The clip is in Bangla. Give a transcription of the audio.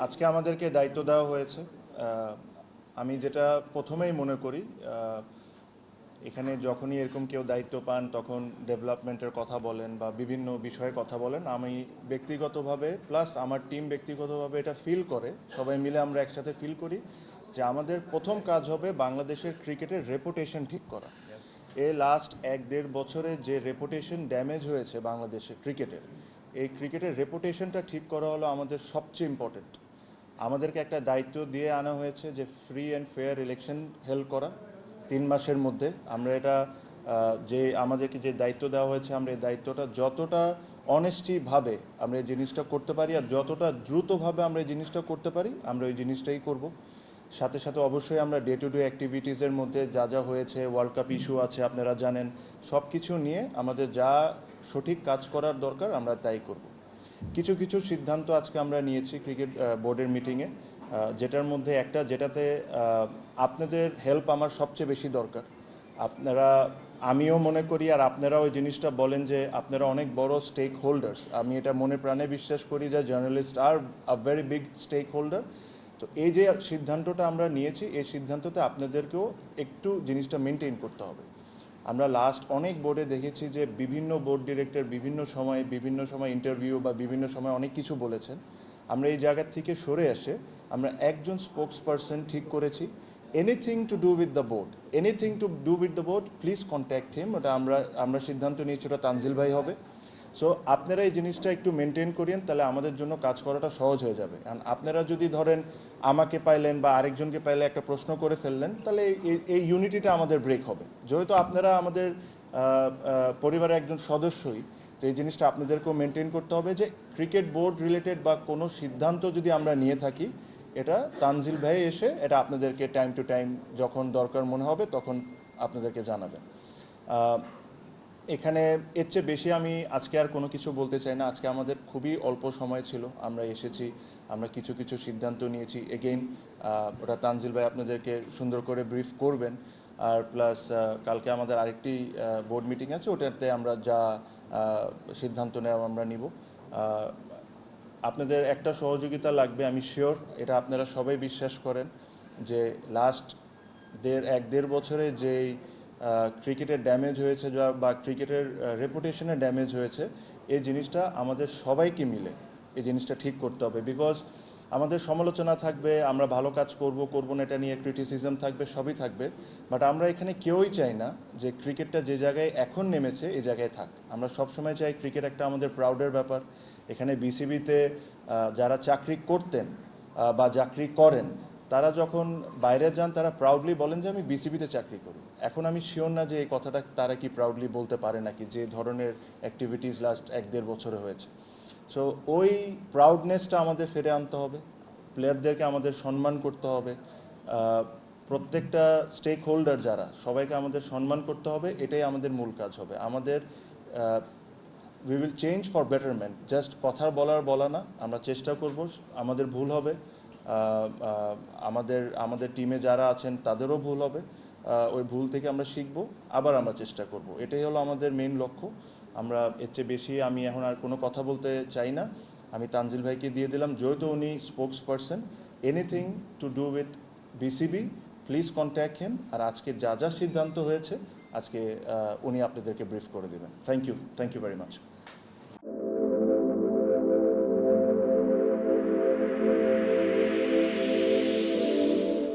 আজকে আমাদেরকে দায়িত্ব দেওয়া হয়েছে। আমি যেটা প্রথমেই মনে করি, এখানে যখনই এরকম কেউ দায়িত্ব পান তখন ডেভেলপমেন্টের কথা বলেন বা বিভিন্ন বিষয়ে কথা বলেন। আমি ব্যক্তিগতভাবে প্লাস আমার টিম ব্যক্তিগতভাবে এটা ফিল করে, সবাই মিলে আমরা একসাথে ফিল করি যে আমাদের প্রথম কাজ হবে বাংলাদেশের ক্রিকেটের রেপুটেশন ঠিক করা। লাস্ট 1-1.5 বছরে যে রেপুটেশন ড্যামেজ হয়েছে বাংলাদেশের ক্রিকেটের, এই ক্রিকেটের রেপুটেশনটা ঠিক করা হলো আমাদের সবচেয়ে ইম্পর্টেন্ট। আমাদেরকে একটা দায়িত্ব দিয়ে আনা হয়েছে যে free and fair election held করা 3 মাসের মধ্যে। আমরা এটা যে আমাদেরকে যে দায়িত্ব দেওয়া হয়েছে, আমরা এই দায়িত্বটা যতটা অনেস্টিভাবে আমরা এই জিনিসটা করতে পারি আর যতটা দ্রুতভাবে আমরা এই জিনিসটা করতে পারি, আমরা ওই জিনিসটাই করব। সাথে সাথে অবশ্যই আমরা ডে টু ডে অ্যাক্টিভিটিসের মধ্যে যা যা হয়েছে, ওয়ার্ল্ড কাপ ইস্যু আছে আপনারা জানেন, সব কিছু নিয়ে আমাদের যা সঠিক কাজ করার দরকার আমরা তাই করব। কিছু কিছু সিদ্ধান্ত আজকে আমরা নিয়েছি ক্রিকেট বোর্ডের মিটিংয়ে, যেটার মধ্যে একটা যেটাতে আপনাদের হেল্প আমার সবচেয়ে বেশি দরকার। আপনারা, আমিও মনে করি আর আপনারা ওই জিনিসটা বলেন যে আপনারা অনেক বড় স্টেক হোল্ডার্স। আমি এটা মনে প্রাণে বিশ্বাস করি যে জার্নালিস্ট আর a very big stakeholder. তো এই যে সিদ্ধান্তটা আমরা নিয়েছি, এই সিদ্ধান্ততে আপনাদেরকেও একটু জিনিসটা মেনটেন করতে হবে। আমরা লাস্ট অনেক বোর্ডে দেখেছি যে বিভিন্ন বোর্ড ডিরেক্টর বিভিন্ন সময় ইন্টারভিউ বা বিভিন্ন সময় অনেক কিছু বলেছেন। আমরা এই জায়গা থেকে সরে এসে আমরা একজন স্পোক্স পারসন ঠিক করেছি। Anything to do with the board, please contact him. ওটা আমরা সিদ্ধান্ত নিয়েছি ওটা তানজিল ভাই হবে। সো আপনারা এই জিনিসটা একটু মেনটেন করেন, তাহলে আমাদের জন্য কাজ করাটা সহজ হয়ে যাবে। কারণ আপনারা যদি ধরেন আমাকে পাইলেন বা আরেকজনকে পাইলে একটা প্রশ্ন করে ফেললেন, তাহলে এই ইউনিটিটা আমাদের ব্রেক হবে। যেহেতু আপনারা আমাদের পরিবারের একজন সদস্যই, তো এই জিনিসটা আপনাদেরকেও মেনটেন করতে হবে যে ক্রিকেট বোর্ড রিলেটেড বা কোনো সিদ্ধান্ত যদি আমরা নিয়ে থাকি, এটা তানজিল ভাই এসে এটা আপনাদেরকে টাইম টু টাইম যখন দরকার মনে হবে তখন আপনাদেরকে জানাবেন। এখানে এর চেয়ে বেশি আমি আজকে আর কোনো কিছু বলতে চাই না। আজকে আমাদের খুবই অল্প সময় ছিল, আমরা এসেছি, আমরা কিছু কিছু সিদ্ধান্ত নিয়েছি। এগেইন ওটা তানজিল ভাই আপনাদেরকে সুন্দর করে ব্রিফ করবেন। আর প্লাস কালকে আমাদের আরেকটি বোর্ড মিটিং আছে, ওটাতে আমরা যা সিদ্ধান্ত নেওয়া আমরা নিব। আপনাদের একটা সহযোগিতা লাগবে, আমি শিওর এটা আপনারা সবাই বিশ্বাস করেন যে লাস্ট 1-1.5 বছরে যেই ক্রিকেটের ড্যামেজ হয়েছে বা ক্রিকেটের রেপুটেশনের ড্যামেজ হয়েছে, এই জিনিসটা আমাদের সবাইকে মিলে এই জিনিসটা ঠিক করতে হবে। বিকজ আমাদের সমালোচনা থাকবে, আমরা ভালো কাজ করব না এটা নিয়ে ক্রিটিসিজম থাকবে, সবই থাকবে। বাট আমরা এখানে কেউই চাই না যে ক্রিকেটটা যে জায়গায় এখন নেমেছে এই জায়গায় থাক। আমরা সবসময় চাই ক্রিকেট একটা আমাদের প্রাউডের ব্যাপার। এখানে বিসিবিতে যারা চাকরি করতেন বা চাকরি করেন, তারা যখন বাইরে যান তারা প্রাউডলি বলেন যে আমি বিসিবিতে চাকরি করি। এখন আমি শিওর না যে এই কথাটা তারা কি প্রাউডলি বলতে পারে নাকি, যে ধরনের অ্যাক্টিভিটিস লাস্ট 1-1.5 বছরে হয়েছে। সো ওই প্রাউডনেসটা আমাদের ফিরে আনতে হবে, প্লেয়ারদেরকে আমাদের সম্মান করতে হবে, প্রত্যেকটা স্টেক হোল্ডার যারা, সবাইকে আমাদের সম্মান করতে হবে। এটাই আমাদের মূল কাজ হবে। আমাদের we will change for betterment, just কথার বলা না, আমরা চেষ্টা করব। আমাদের ভুল হবে, আমাদের টিমে যারা আছেন তাদেরও ভুল হবে, ওই ভুল থেকে আমরা শিখব, আবার আমরা চেষ্টা করব। এটাই হলো আমাদের মেইন লক্ষ্য। আমরা এর চেয়ে বেশি আমি এখন আর কোনো কথা বলতে চাই না। আমি তানজিল ভাইকে দিয়ে দিলাম, যেহেতু উনি spokesperson. Anything to do with BCB, please contact him. আর আজকে যা যা সিদ্ধান্ত হয়েছে আজকে উনি আপনাদেরকে ব্রিফ করে দেবেন। Thank you very much.